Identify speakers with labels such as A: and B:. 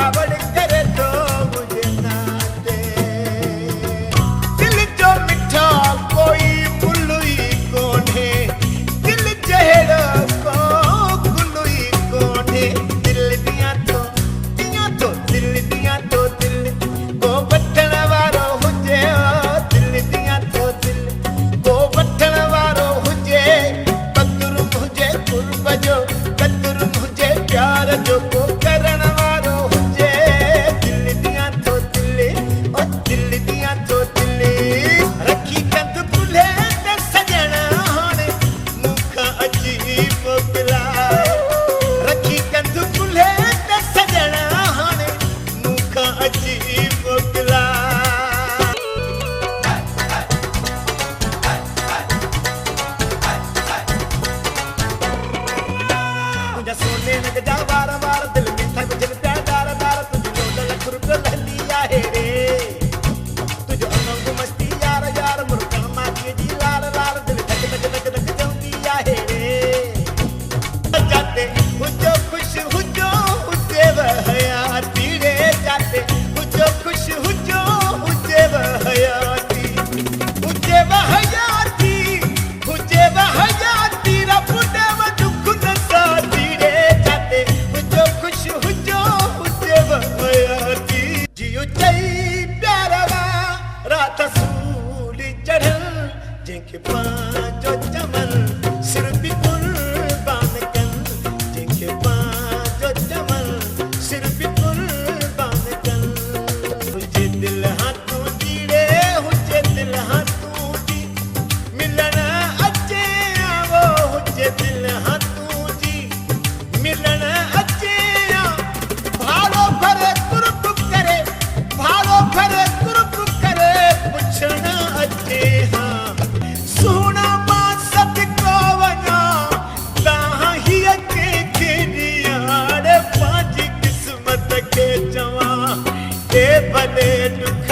A: कावड़ करे तो मुझे ना दे। दिल जो मिठा कोई मुल्लुई कोने, दिल जहेड़ा को गुल्लुई कोने। दिल दिया तो दिल दिया तो दिल को बटन वारो हुजे, दिल दिया तो दिल को बटन वारो हुजे। कदुर मुझे कुर्ब जो, कदुर मुझे प्यार जो को करण वारो हुजे। दिल दिया तो दिल, ओ दिल दिया तो दिल। रखी कंध कुल्हे ते सजना हाणे मुखा अजीब पिलाए। रखी कंध कुल्हे ते सजना हाणे मुखा अजीब पिलाए। तुझा सोने लग जा बार बार, दिल में थक दिल प्यार दार दार। तुझे 9 लाख रुपया ले लिया है रे, तुझे अनंग मस्ती यार यार। मुर्गा मारिए जी लाल लाल, दिल धक धक धक धक जम दिया है रे। जाते हुजो खुश हुजो हुजे वहयाती रे, जाते हुजो खुश हुजो हुजे वहयाती। हुजे वहयाती, हुजे वहयाती, रब देव दुख न साथी रे। जाते हुजो खुश हुजो हुजे वहयाती। जियो चई प्यारवा रात सूली चढ़ल, जेके पांचो चमन सिर भी कुर्बान कन। जेके पांचो चमन सिर भी कुर्बान कन। हुजे दिल हाथों दी रे, हुजे दिल हाथों दी। मिलन अचे आवो हुजे दिल हाथों दी। मिलन अचे आ भालो भरे कुर्ब करे, भालो भरे कुर्ब करे। पुछना अचे हाँ सोना मां सदको वना, तहां ही अचे खेनियाड़े। पांजी किस्मत के चवा ए भले दुख